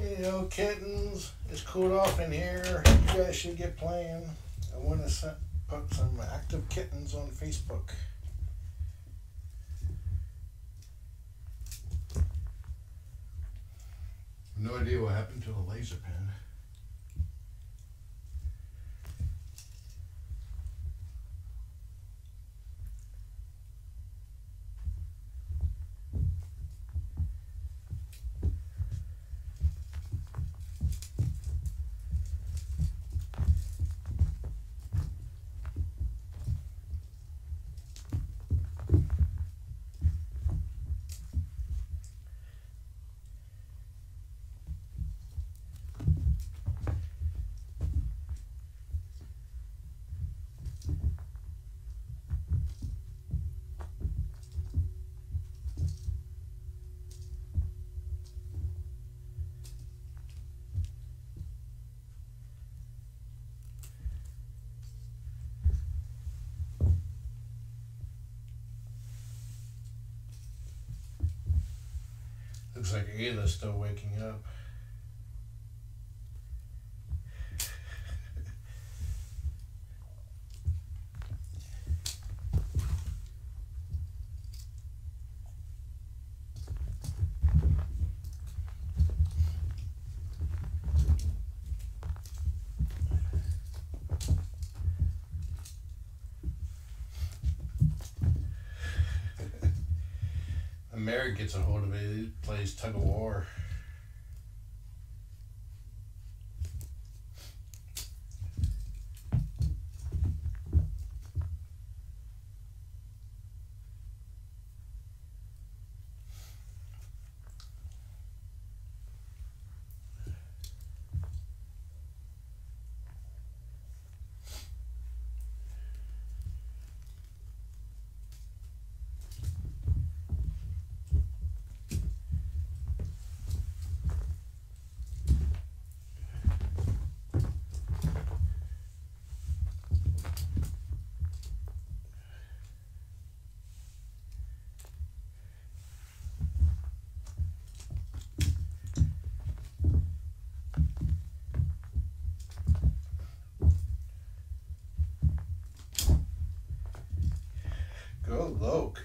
Yo, kittens, it's cooled off in here. You guys should get playing. I want to put some active kittens on Facebook. No idea what happened to the laser pen. Looks like Aina's still waking up. Meret gets a hold of it, he plays tug of war. Go Loke.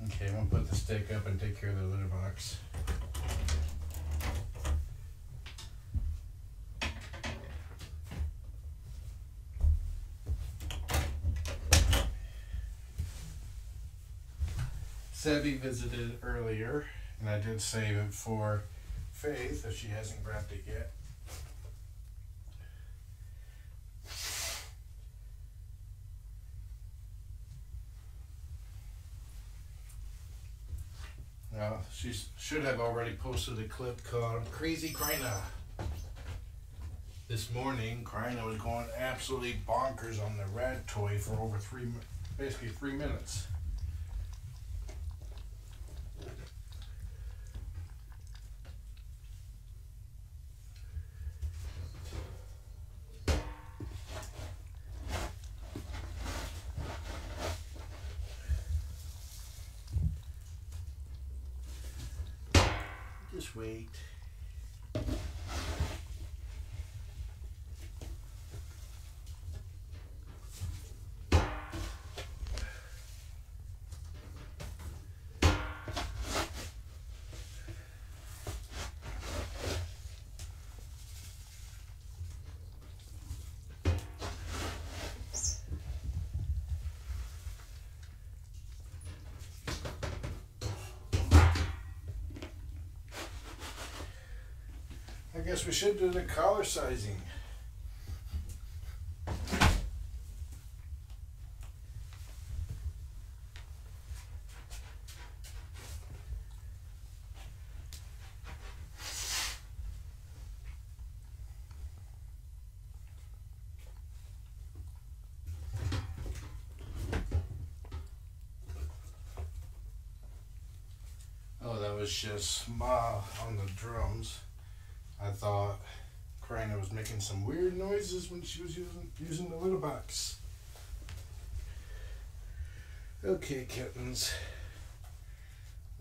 Okay, I'm gonna put the stick up and take care of the litter box. Sebby visited earlier, and I did save it for Faith if she hasn't grabbed it yet. Now, she should have already posted a clip called Crazy Krajina. This morning, Krajina was going absolutely bonkers on the rat toy for over basically 3 minutes. Just wait. guess we should do the collar sizing. Oh, that was just Ma on the drums. I thought Krajina was making some weird noises when she was using the little box. Okay, kittens.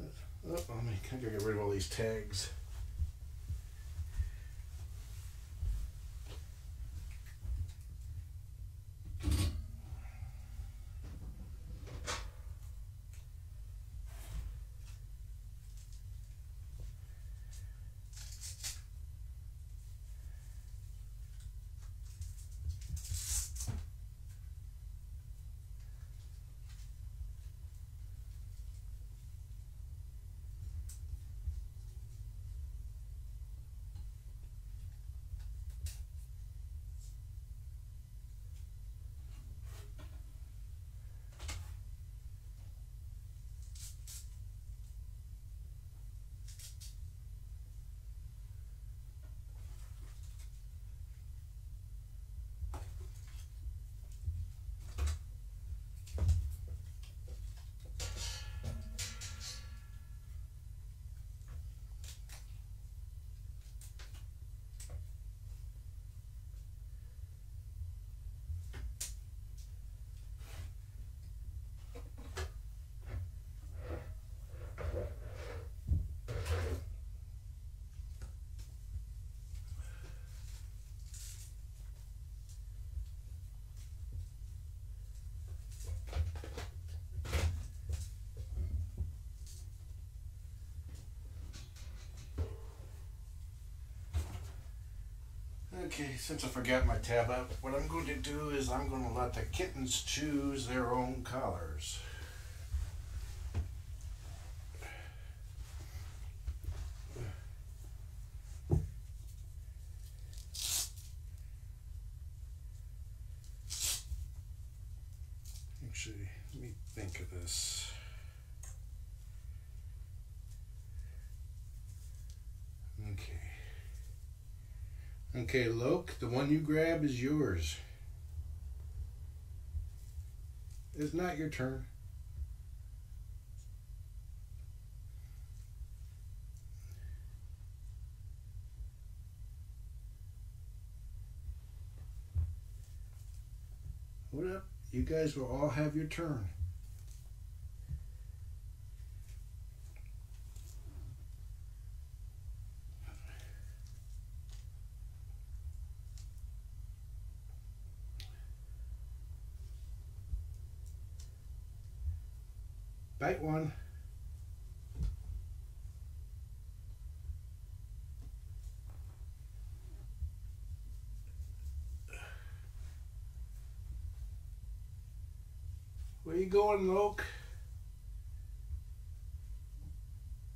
Oh, I gotta get rid of all these tags. Okay, since I forgot my tab up, what I'm going to do is I'm going to let the kittens choose their own collars. Actually, let me think of this. Okay. Okay, Loke, the one you grab is yours. It's not your turn. What up? You guys will all have your turn. Bite one. Where you going, Loke?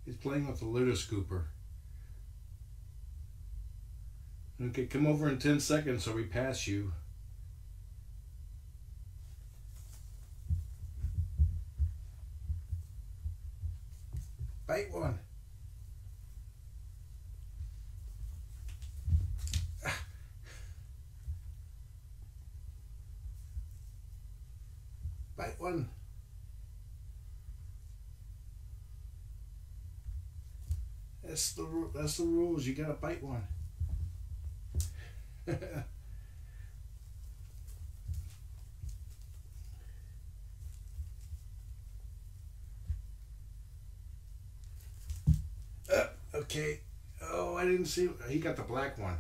He's playing with the litter scooper. Okay, come over in 10 seconds so we pass you. Bite one. Bite one. That's the rules. You gotta bite one. Okay. Oh, I didn't see. He got the black one.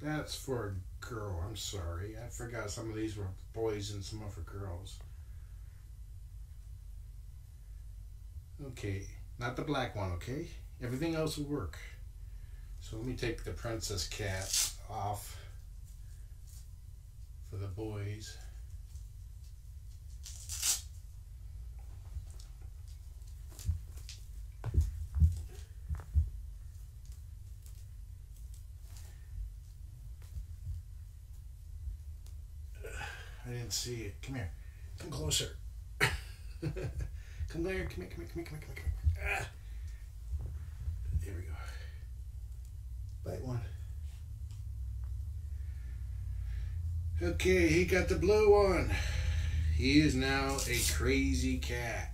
That's for a girl. I'm sorry. I forgot some of these were boys and some are for girls. Okay. Not the black one, okay? Everything else will work. So let me take the princess cat off for the boys. see it. Come here. Come closer. Come there. Come here. Come here. Come here. Come here. Come here. Ah. There we go. Bite one. Okay, he got the blue one. He is now a crazy cat.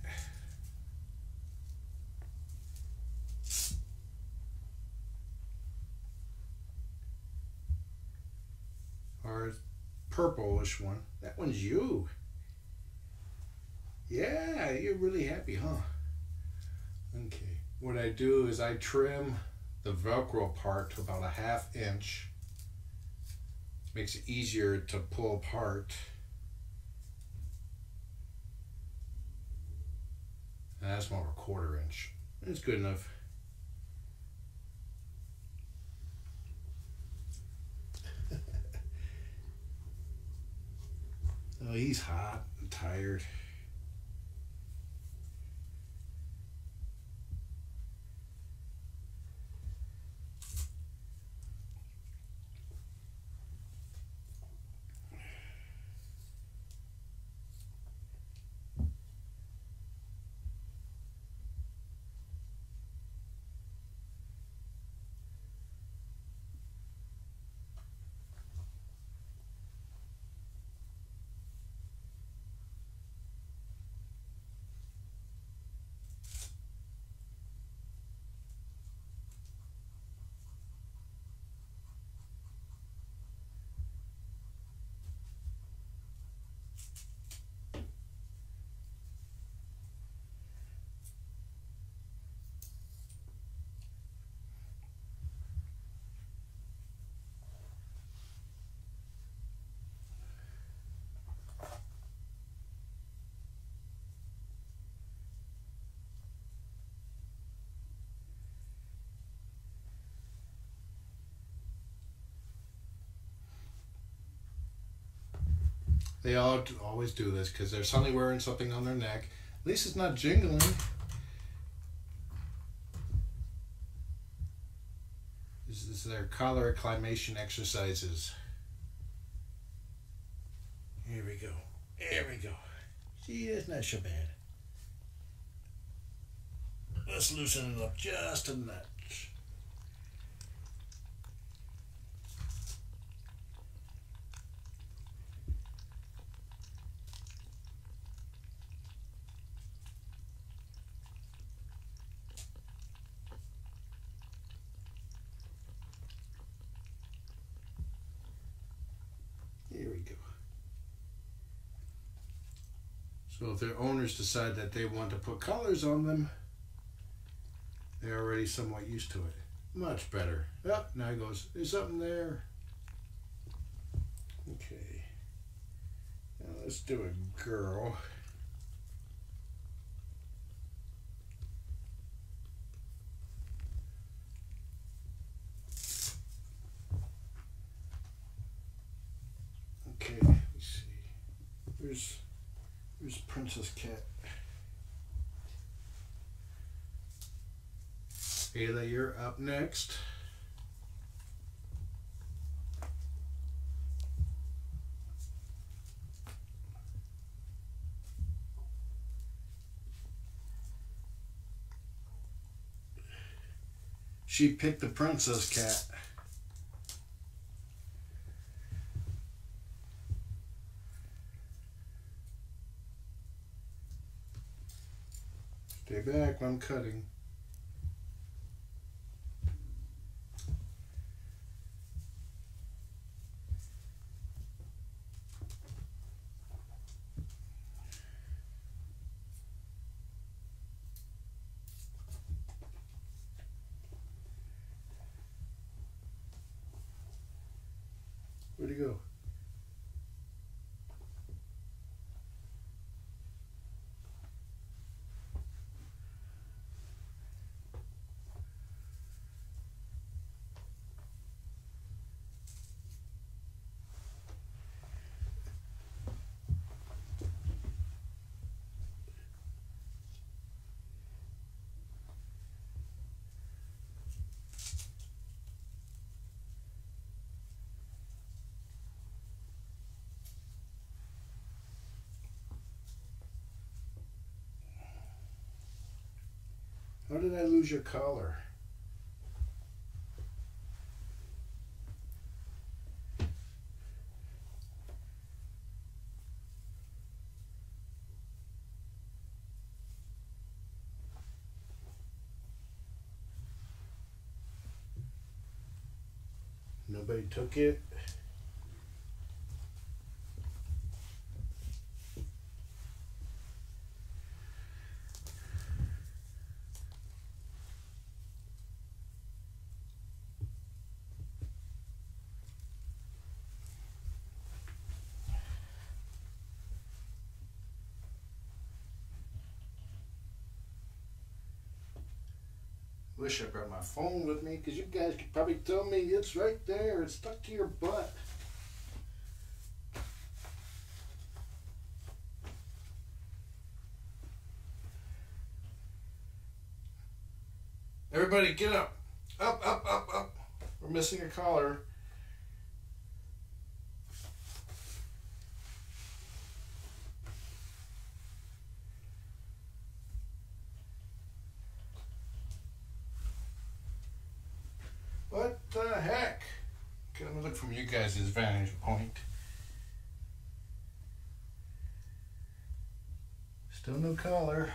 Or purplish one. That one's you. Yeah, you're really happy, huh? Okay. What I do is I trim the Velcro part to about a 1/2 inch. Makes it easier to pull apart. And that's more of a 1/4 inch. That's good enough. Oh, he's hot and tired. They all always do this because they're suddenly wearing something on their neck. At least it's not jingling. This is their collar acclimation exercises. Here we go. Here we go. See, it's not so bad. Let's loosen it up just a notch. Here we go. So if their owners decide that they want to put collars on them, they're already somewhat used to it. Much better. Oh, now he goes, there's something there. Okay. Now let's do a girl. Okay, let's see. Here's Princess Cat. Ayla, you're up next. She picked the Princess Cat. Stay back, I'm cutting. Where'd he go? How did I lose your collar? Nobody took it. Wish I brought my phone with me, because you guys could probably tell me it's right there. It's stuck to your butt. Everybody get up. Up, up, up, up. We're missing a collar. What the heck? Okay, let me look from you guys' vantage point. Still no collar.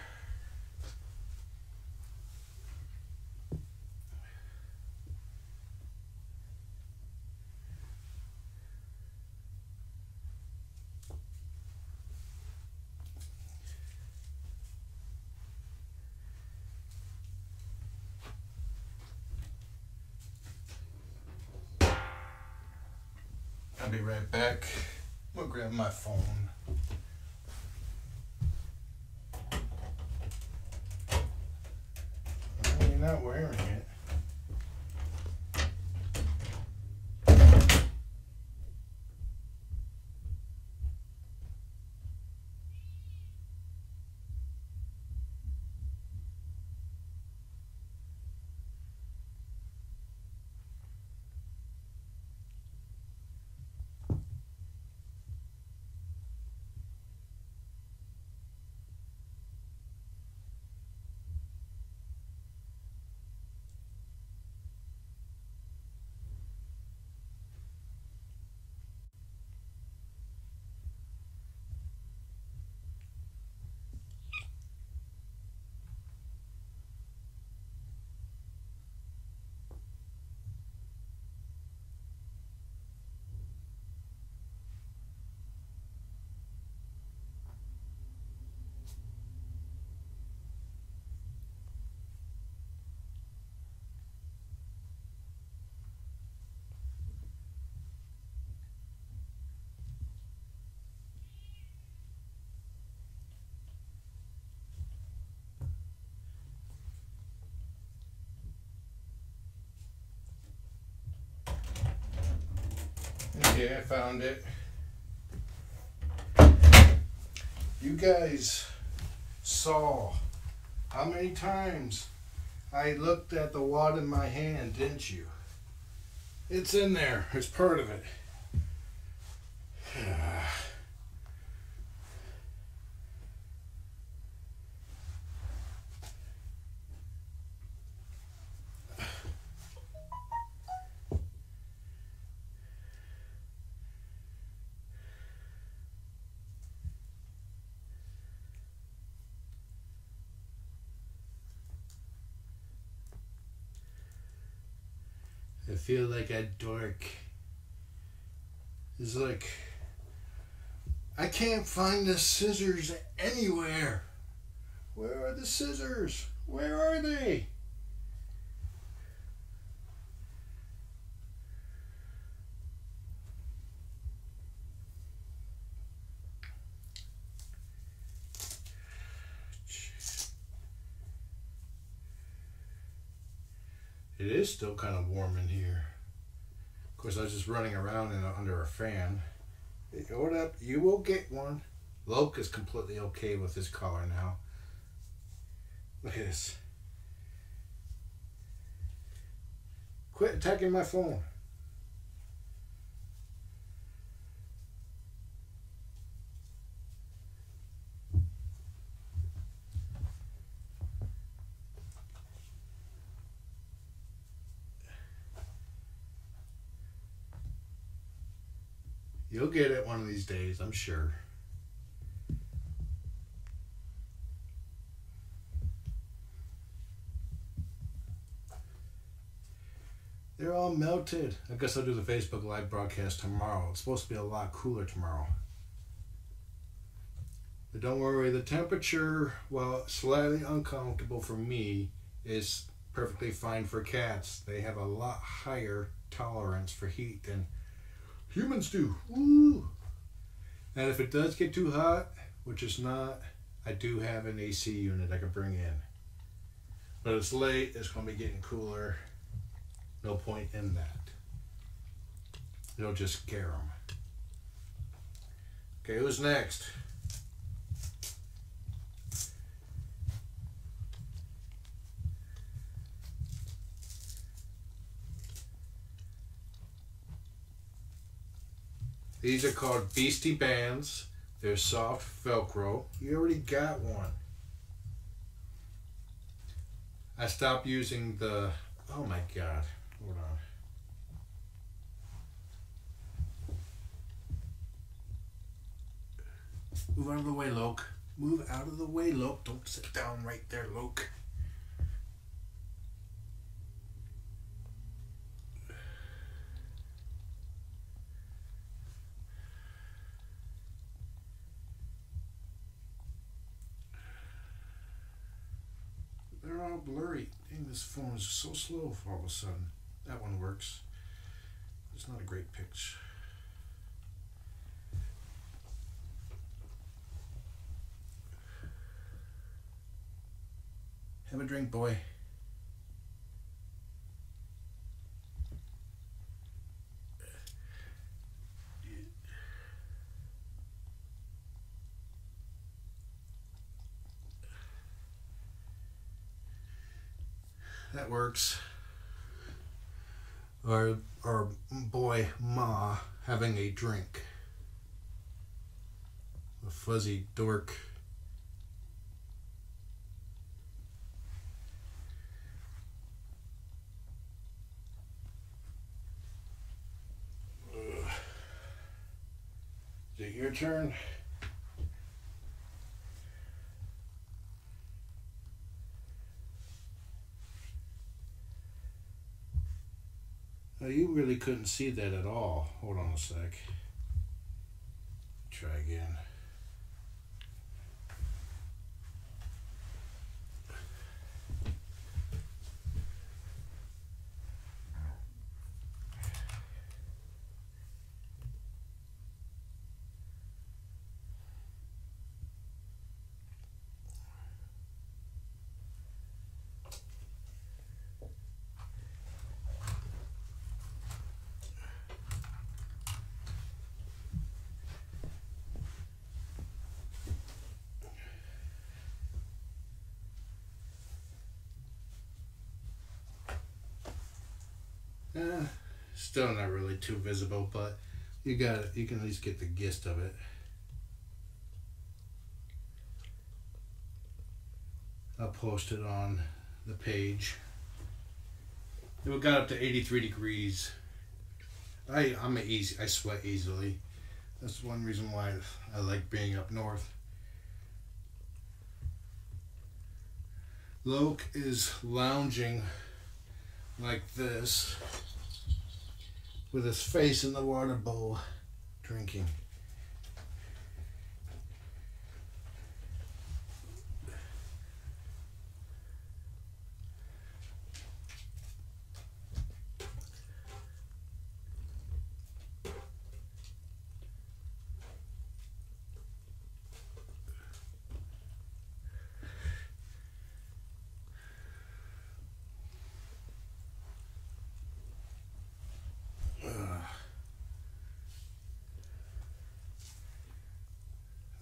I'll be right back. I'm gonna grab my phone. Well, you're not wearing it. Okay, I found it. You guys saw how many times I looked at the wad in my hand, didn't you? It's in there. It's part of it. I feel like a dork. It's like, I can't find the scissors anywhere. Where are the scissors? Where are they? It is still kind of warm in here. Of course, I was just running around under a fan. Hold up, you will get one. Loke is completely okay with his collar now. Look at this. Quit attacking my phone. You'll get it one of these days, I'm sure. They're all melted. I guess I'll do the Facebook Live broadcast tomorrow. It's supposed to be a lot cooler tomorrow. But don't worry, the temperature, while slightly uncomfortable for me, is perfectly fine for cats. They have a lot higher tolerance for heat than humans do. Woo! And if it does get too hot, which it's not, I do have an AC unit I can bring in. But it's late, it's going to be getting cooler. No point in that. It'll just scare them. Okay, who's next? These are called Beastie Bands. They're soft Velcro. You already got one. I stopped using the... Oh my God. Hold on. Move out of the way, Loke. Move out of the way, Loke. Don't sit down right there, Loke. They're all blurry. Dang, this phone is so slow all of a sudden. That one works. It's not a great picture. Have a drink, boy. That works. Or boy, Ma, having a drink. A fuzzy dork. Is it your turn? Oh, you really couldn't see that at all. Hold on a sec. Try again. Still not really too visible, but you got it. You can at least get the gist of it. I'll post it on the page. It got up to 83 degrees. I sweat easily. That's one reason why I like being up north. Loke is lounging like this, with his face in the water bowl, drinking.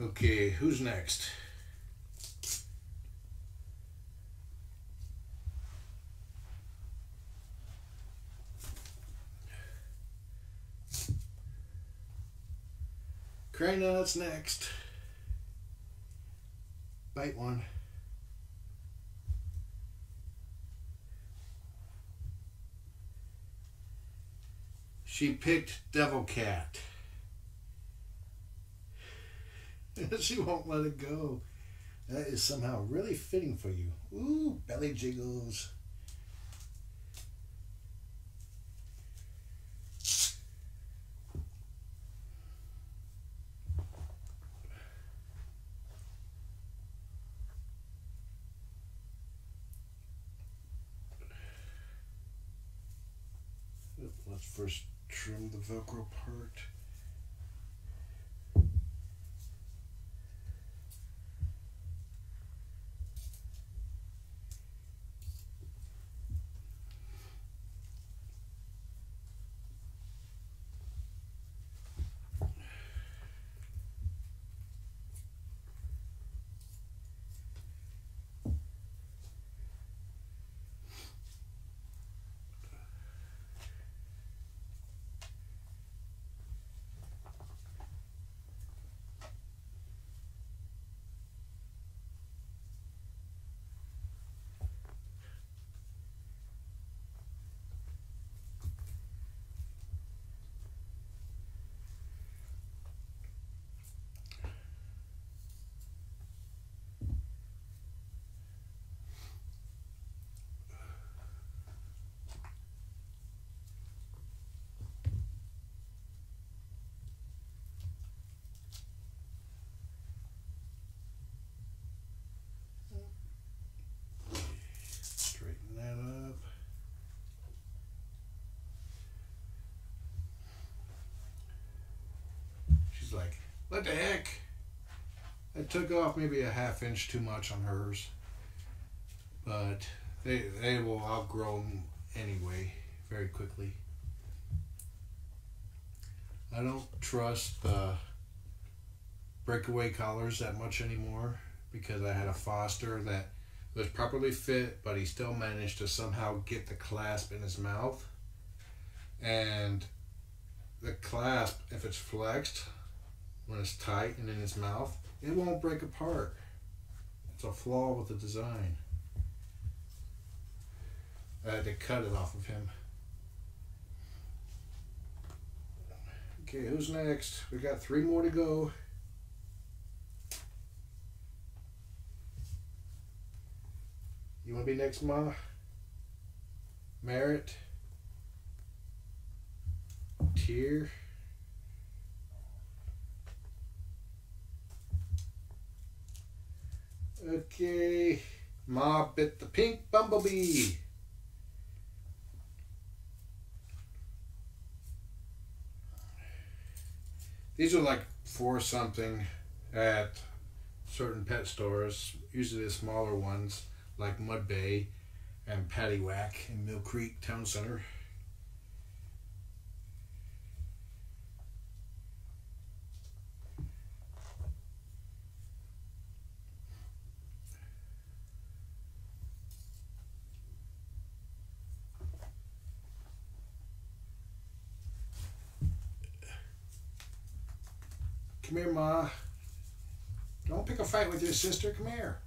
Okay, who's next? Krajina's next. Bite one. She picked Devil Cat. She won't let it go. That is somehow really fitting for you. Ooh, belly jiggles. Let's first trim the Velcro part. Like, what the heck? I took off maybe a ½ inch too much on hers, but they will outgrow them anyway very quickly. I don't trust the breakaway collars that much anymore because I had a foster that was properly fit, but he still managed to somehow get the clasp in his mouth. And the clasp, if it's flexed, when it's tight and in his mouth, it won't break apart. It's a flaw with the design. I had to cut it off of him. Okay, who's next? We got 3 more to go. You want to be next, Ma? Meret? Tair? Okay, Ma bit the pink bumblebee. These are like 4 something at certain pet stores, usually the smaller ones like Mud Bay and Paddywhack in Mill Creek Town Center. Come here, Ma. Don't pick a fight with your sister. Come here.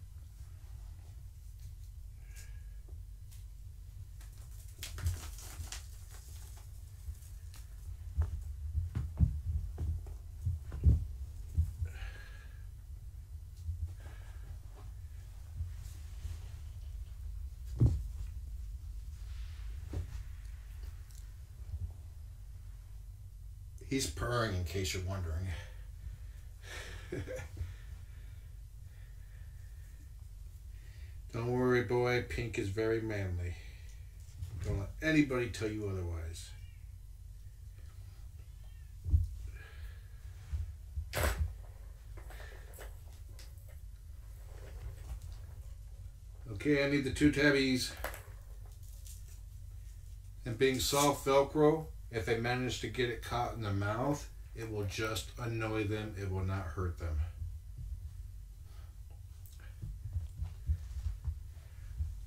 He's purring, in case you're wondering. Don't worry, boy. Pink is very manly. Don't let anybody tell you otherwise. Okay, I need the 2 tabbies. And being soft Velcro, if they manage to get it caught in the mouth, it will just annoy them. It will not hurt them.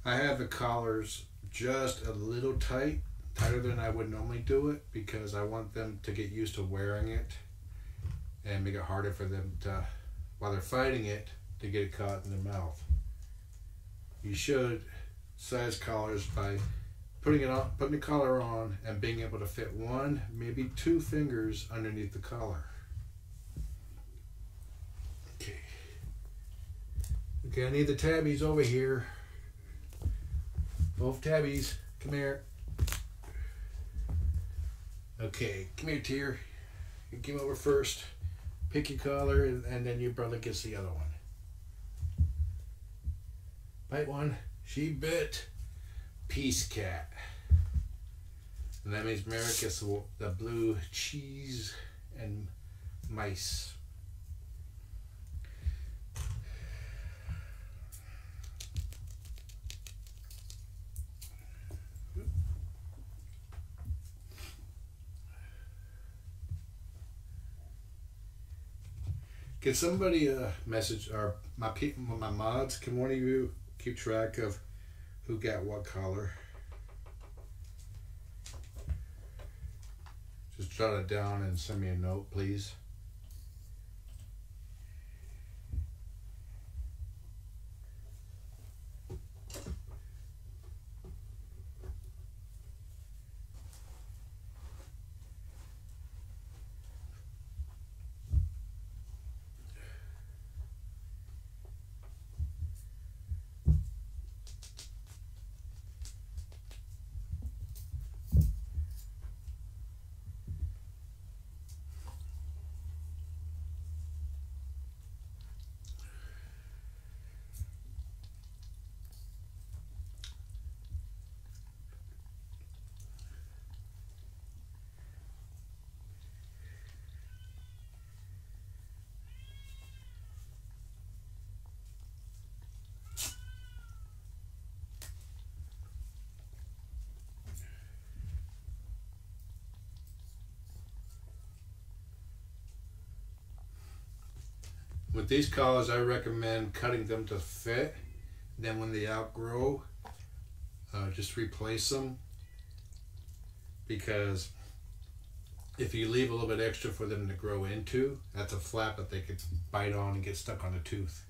I have the collars just a little tight, tighter than I would normally do it, because I want them to get used to wearing it and make it harder for them to, while they're fighting it, to get it caught in their mouth. You should size collars by putting the collar on and being able to fit 1, maybe 2 fingers underneath the collar. Okay, I need the tabbies over here. Both tabbies. Come here. Okay, come here, Tair. You came over first. Pick your collar, and then your brother gets the other one. Bite one. She bit. Peace cat. And that means Meret gets the blue cheese and mice. Can somebody message, or my mods, can one of you keep track of who got what color? Just jot it down and send me a note, please. With these collars, I recommend cutting them to fit. Then when they outgrow, just replace them. Because if you leave a little bit extra for them to grow into, that's a flap that they could bite on and get stuck on a tooth.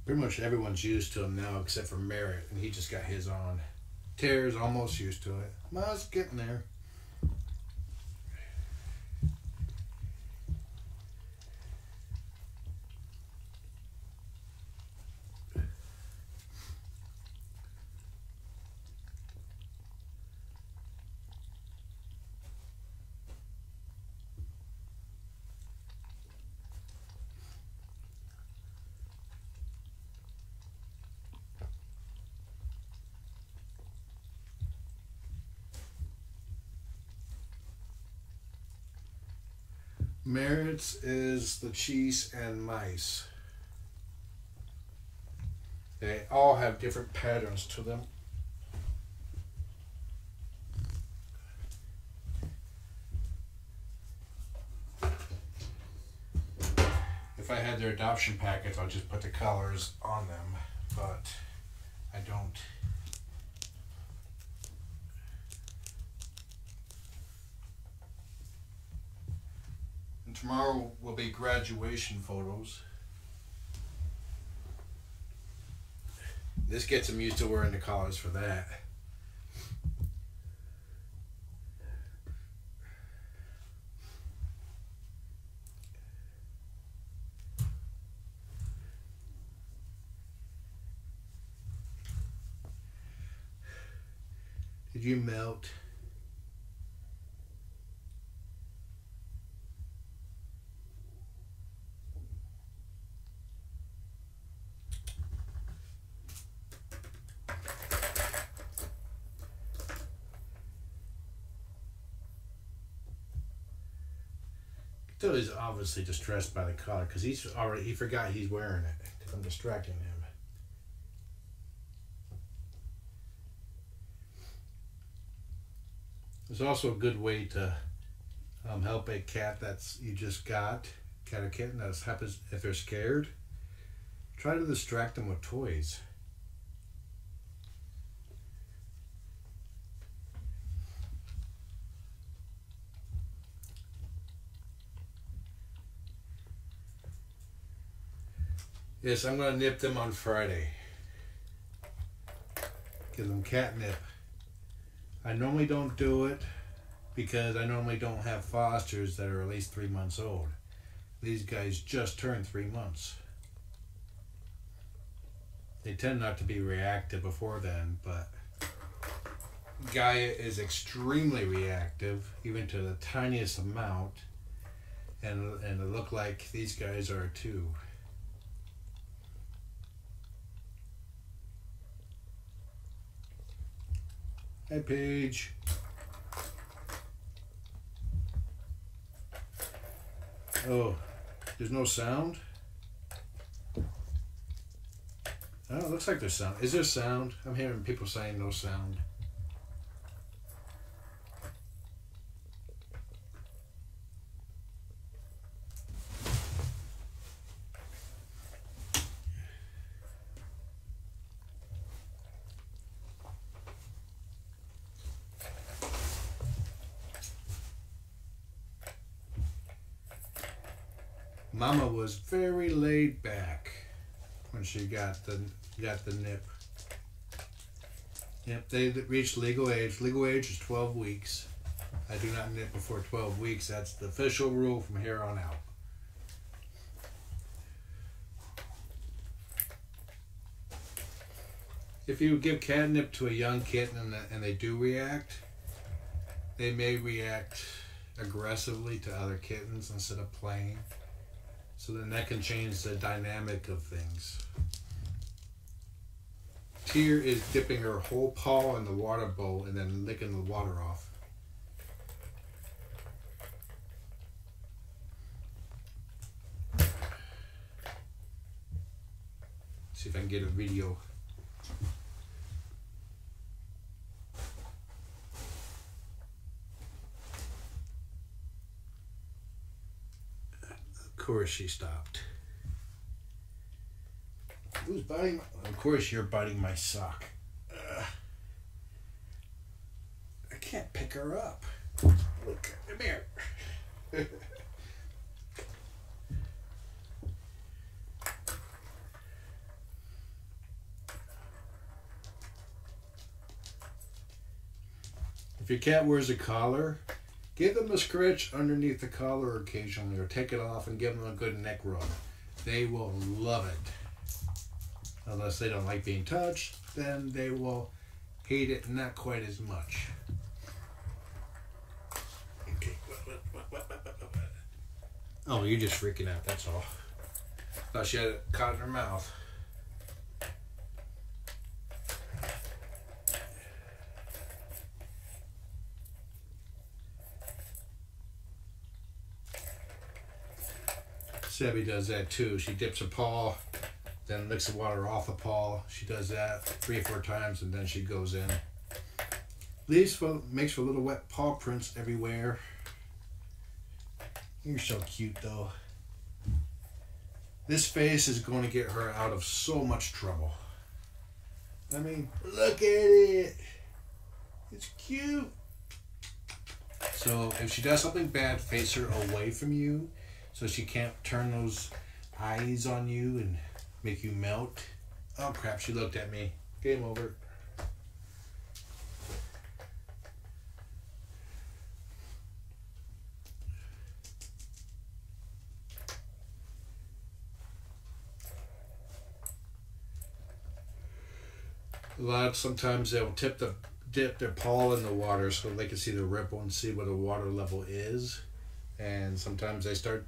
Pretty much everyone's used to him now except for Meret, and he just got his on. Tair's almost used to it. Ma's getting there. Meret's is the cheese and mice. They all have different patterns to them. If I had their adoption packets, I'll just put the colors on them, but I don't. And tomorrow will be graduation photos. This gets them used to wearing the collars for that. Did you melt? So he's obviously distressed by the collar because he forgot he's wearing it. I'm distracting him. It's also a good way to help a cat you just got, cat or kitten that happens if they're scared. Try to distract them with toys. Yes, I'm going to nip them on Friday. Give them catnip. I normally don't do it because I normally don't have fosters that are at least 3 months old. These guys just turned 3 months. They tend not to be reactive before then, but Gaia is extremely reactive, even to the tiniest amount, and it look like these guys are too. Hi, Paige. Oh, there's no sound? Oh, it looks like there's sound. Is there sound? I'm hearing people saying no sound. Mama was very laid back when she got the nip. Yep, they reached legal age. Legal age is 12 weeks. I do not nip before 12 weeks. That's the official rule from here on out. If you give catnip to a young kitten and they do react, they may react aggressively to other kittens instead of playing. So then that can change the dynamic of things. Tear is dipping her whole paw in the water bowl and then licking the water off. See if I can get a video. Of course she stopped. Who's biting my... Of course you're biting my sock. I can't pick her up. Look, come here. If your cat wears a collar, give them a scratch underneath the collar occasionally, or take it off and give them a good neck rub. They will love it. Unless they don't like being touched, then they will hate it not quite as much. Okay. Oh, you're just freaking out, that's all. Thought she had it caught in her mouth. Sebby does that too. She dips her paw, then licks the water off the paw. She does that 3 or 4 times, and then she goes in. Makes for little wet paw prints everywhere. You're so cute, though. This face is going to get her out of so much trouble. I mean, look at it. It's cute. So if she does something bad, face her away from you, so she can't turn those eyes on you and make you melt. Oh crap, she looked at me. Game over. Sometimes they'll dip their paw in the water so they can see the ripple and see what the water level is. And sometimes they start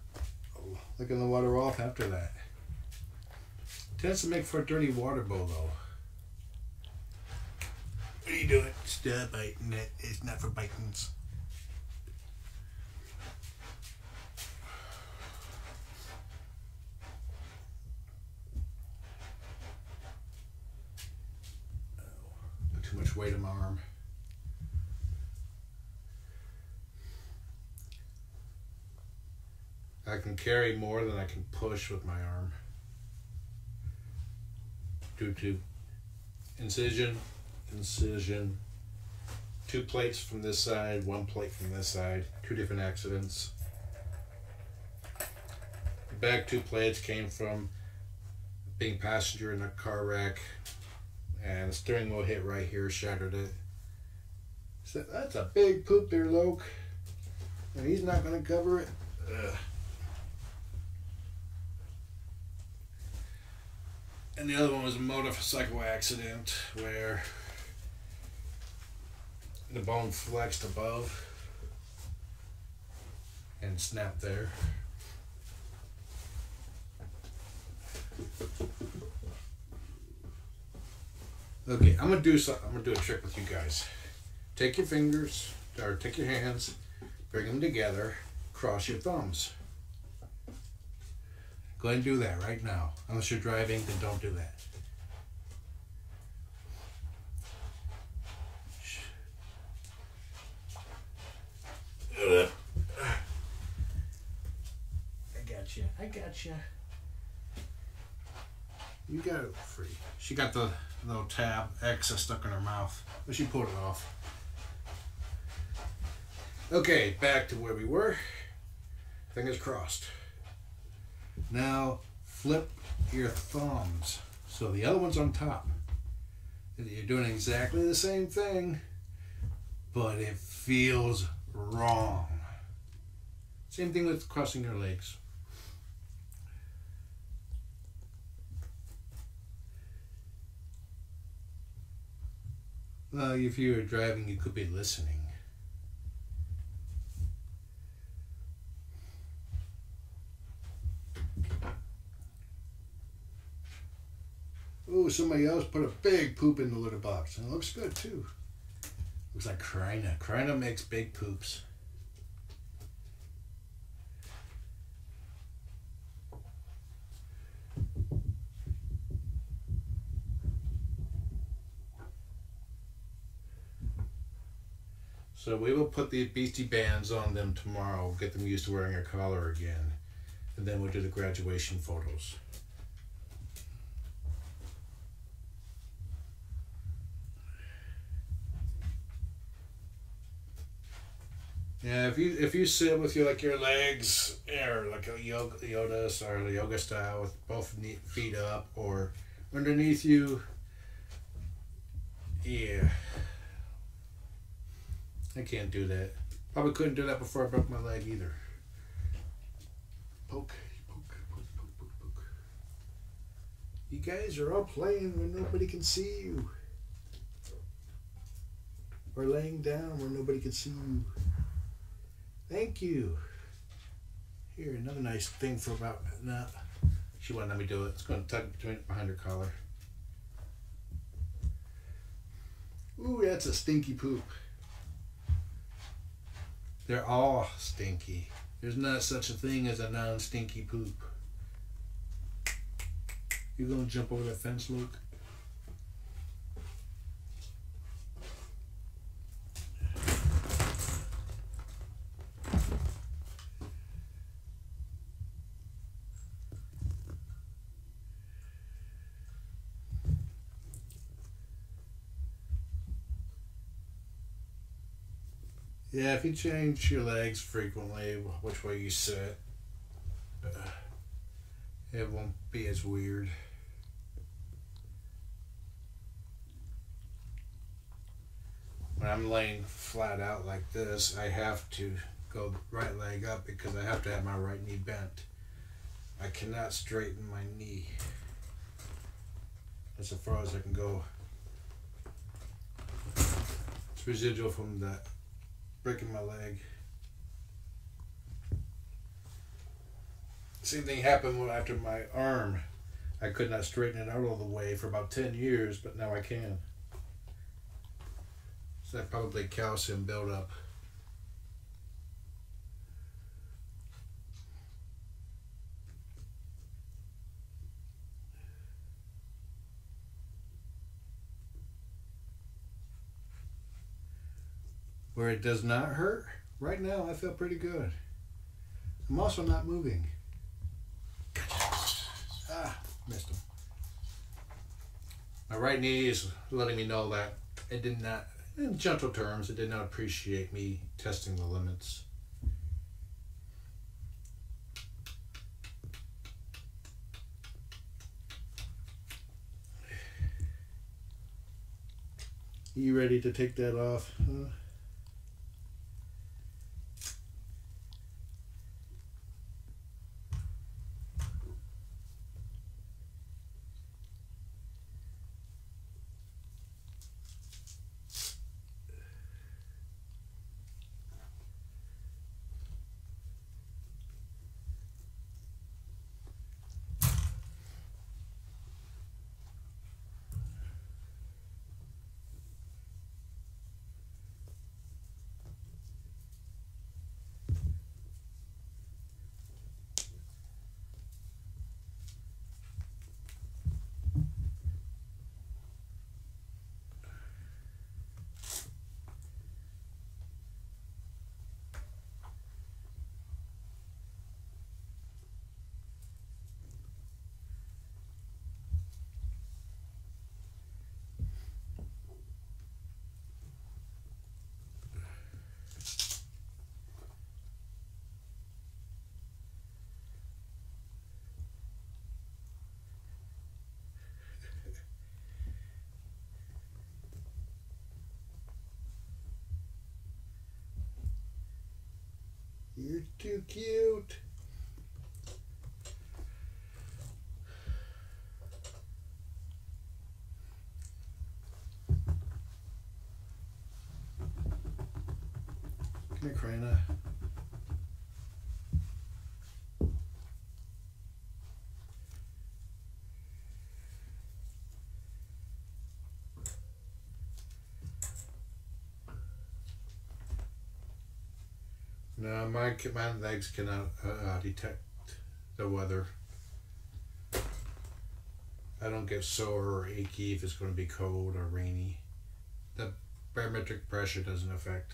licking the water off after that. Tends to make for a dirty water bowl, though. What are you doing? Stop biting it. It's not for bitings. Oh, put too much weight on my arm. I can carry more than I can push with my arm. Due to incision, incision, 2 plates from this side, 1 plate from this side, 2 different accidents. The back 2 plates came from being passenger in a car wreck, and the steering wheel hit right here, shattered it. So that's a big poop there, Loke. And he's not going to cover it. Ugh. And the other one was a motorcycle accident where the bone flexed above and snapped there. Okay, I'm gonna do something. I'm gonna do a trick with you guys. Take your fingers, or take your hands, bring them together, cross your thumbs. Go ahead and do that right now. Unless you're driving, then don't do that. I got you. You got it free. She got the little tab X stuck in her mouth, but she pulled it off. Okay, back to where we were. Fingers crossed. Now flip your thumbs so the other one's on top. You're doing exactly the same thing, but it feels wrong. Same thing with crossing your legs. Well, if you were driving, you could be listening. Oh, somebody else put a big poop in the litter box, and it looks good too. Looks like Krajina. Krajina makes big poops. So we will put the beastie bands on them tomorrow, get them used to wearing a collar again, and then we'll do the graduation photos. Yeah, if you sit with your legs or like a yoga or the yoga style with both feet up or underneath you, yeah. I can't do that. Probably couldn't do that before I broke my leg either. Poke, poke, poke, poke, poke, poke. You guys are all playing when nobody can see you. Or laying down where nobody can see you. Thank you. Here, another nice thing for about, no, she wouldn't let me do it. It's going to tug behind her collar. Ooh, that's a stinky poop. They're all stinky. There's not such a thing as a non-stinky poop. You gonna jump over that fence, Luke? Yeah, if you change your legs frequently, which way you sit, it won't be as weird. When I'm laying flat out like this, I have to go right leg up because I have to have my right knee bent. I cannot straighten my knee. That's as far as I can go. It's residual from that breaking my leg. Same thing happened after my arm. I could not straighten it out all the way for about 10 years, but now I can. So that's probably calcium buildup. Where it does not hurt, right now I feel pretty good. I'm also not moving. Ah, missed him. My right knee is letting me know that it did not, in gentle terms, it did not appreciate me testing the limits. You ready to take that off? Huh? You're too cute. Come here, Krajina. No, my legs cannot detect the weather. I don't get sore or achy if it's going to be cold or rainy. The barometric pressure doesn't affect.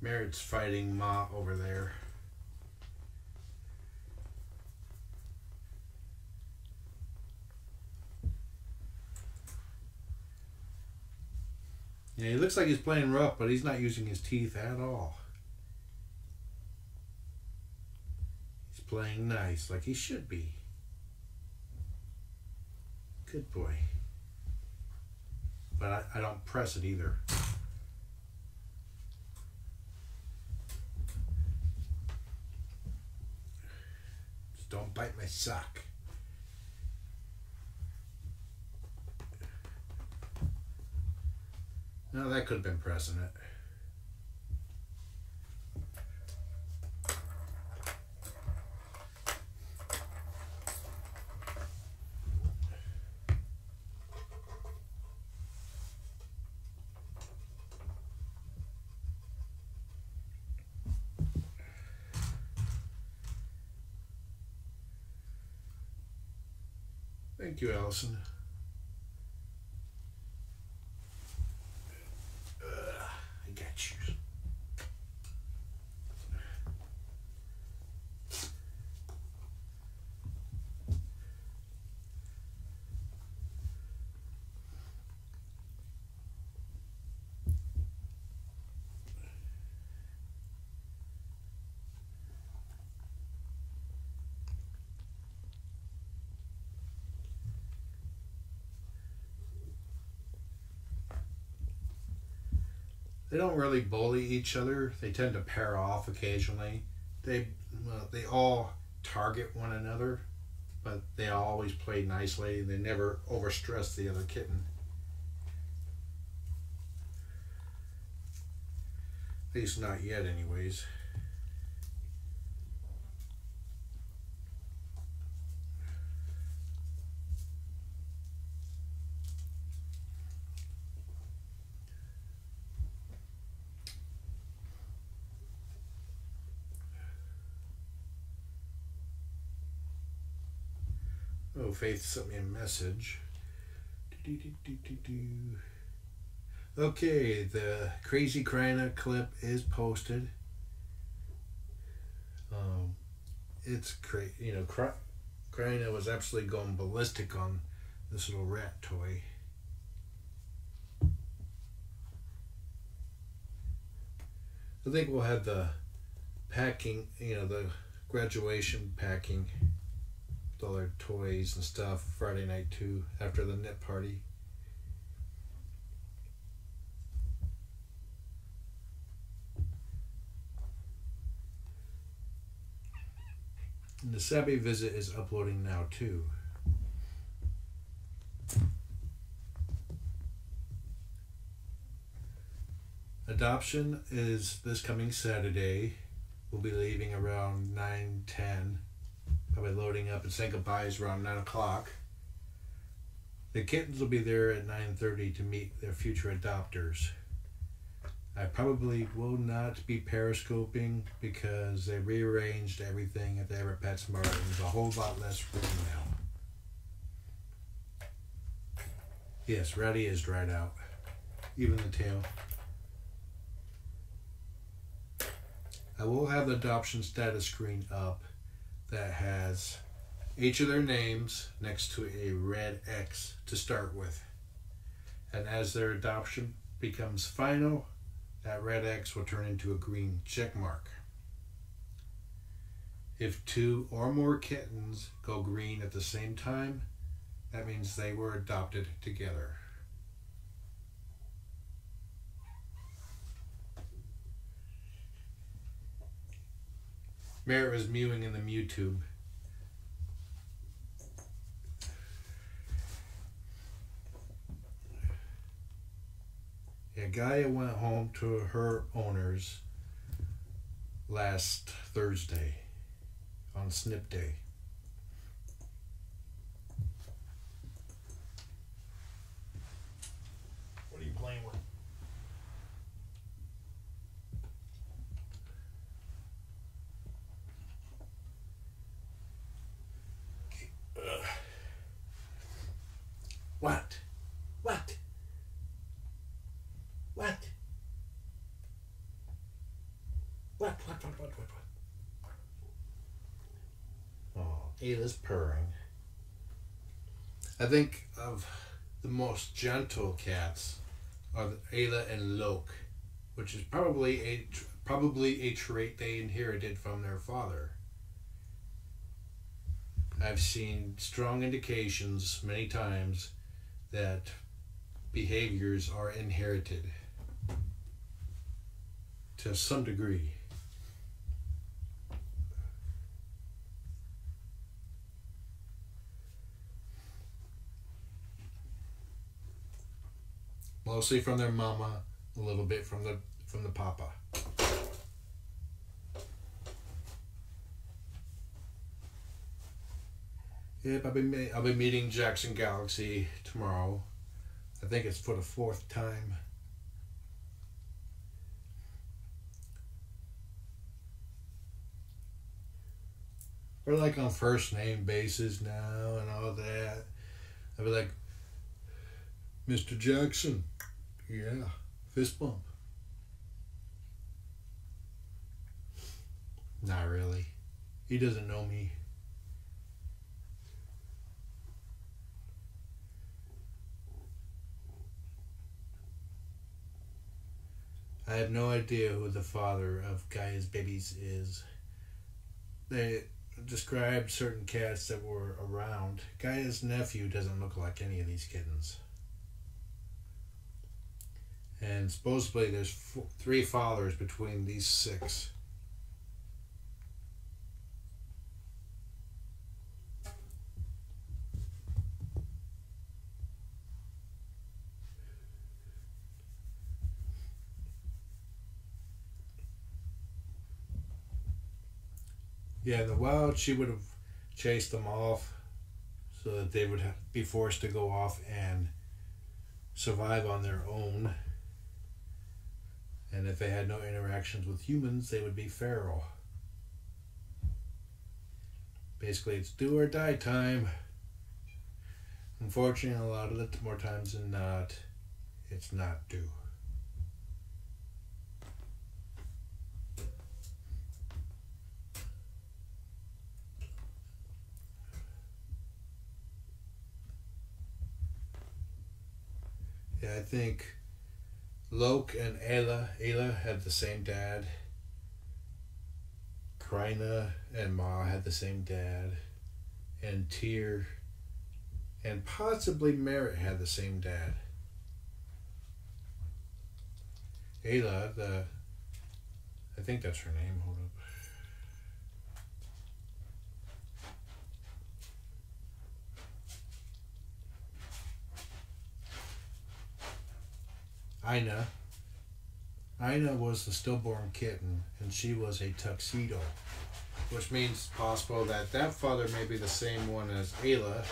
Meret's fighting Ma over there. Yeah, he looks like he's playing rough, but he's not using his teeth at all. He's playing nice, like he should be. Good boy. But I don't press it either. Just don't bite my sock. No, that could have been pressing it. Thank you, Allison. I got you. They don't really bully each other. They tend to pair off occasionally. They all target one another, but they always play nicely. They never overstress the other kitten. At least not yet, anyways. Oh, Faith sent me a message. Okay, the crazy Krajina clip is posted. It's crazy. You know, Krajina was absolutely going ballistic on this little rat toy. I think we'll have the packing, you know, the graduation packing with all our toys and stuff Friday night too, after the knit party. And the Sabby visit is uploading now too. Adoption is this coming Saturday. We'll be leaving around 9:10. Probably loading up and saying goodbyes around 9 o'clock. The kittens will be there at 9:30 to meet their future adopters. I probably will not be periscoping because they rearranged everything at the Ever Pets Mart and there's a whole lot less room now. Yes, Rowdy is dried out. Even the tail. I will have the adoption status screen up that has each of their names next to a red X to start with. And as their adoption becomes final, that red X will turn into a green check mark. If 2 or more kittens go green at the same time, that means they were adopted together. Meret was mewing in the mew tube. Yeah, Gaia went home to her owners last Thursday on Snip Day. What are you playing with? What? What? What? What? Oh, Ayla's purring. I think of the most gentle cats are Ayla and Loke, which is probably a trait they inherited from their father. I've seen strong indications many times that behaviors are inherited to some degree. Mostly from their mama, a little bit from the papa. Yep, I'll be meeting Jackson Galaxy tomorrow. I think it's for the 4th time. We're like on first name basis now and all that. I'll be like, Mr. Jackson, yeah, fist bump. Not really. He doesn't know me. I have no idea who the father of Gaia's babies is. They described certain cats that were around. Gaia's nephew doesn't look like any of these kittens. And supposedly there's 3 fathers between these 6. Yeah, in the wild, she would have chased them off so that they would be forced to go off and survive on their own. And if they had no interactions with humans, they would be feral. Basically, it's do or die time. Unfortunately, a lot of the more times than not, it's not due. Yeah, I think Loke and Ayla had the same dad. Krajina and Ma had the same dad. And Tair and possibly Meret had the same dad. Ayla, I think that's her name. Hold up. Aina was the stillborn kitten, and she was a tuxedo, which means possible that that father may be the same one as Ayla.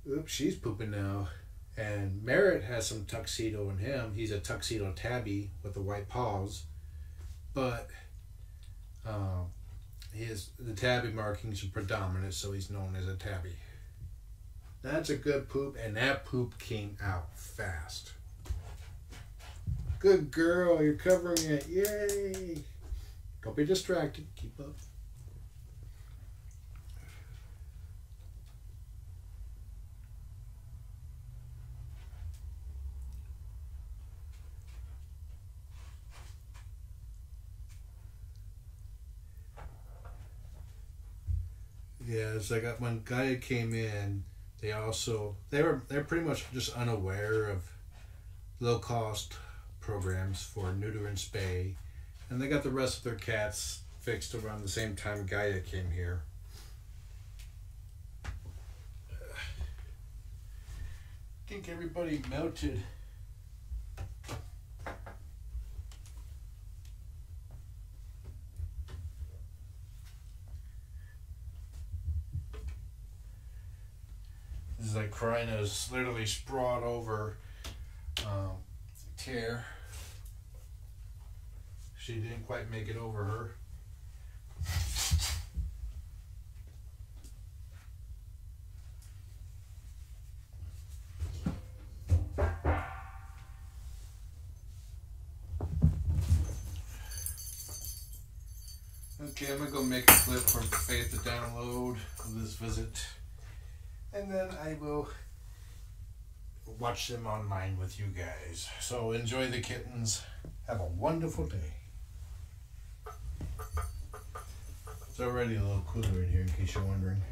Oops, she's pooping now. And Meret has some tuxedo in him. He's a tuxedo tabby with the white paws, but the tabby markings are predominant, so he's known as a tabby. That's a good poop, and that poop came out fast. Good girl, you're covering it. Yay! Don't be distracted. Keep up. Yeah, it's like when Gaia came in, they're pretty much just unaware of low cost programs for neuter and spay, and they got the rest of their cats fixed around the same time Gaia came here. I think everybody melted. This is like Krajina's literally sprawled over Tair. She didn't quite make it over her. Okay, I'm gonna go make a clip for Faith to download of this visit, and then I will watch them online with you guys. So enjoy the kittens. Have a wonderful day. It's already a little cooler in here in case you're wondering.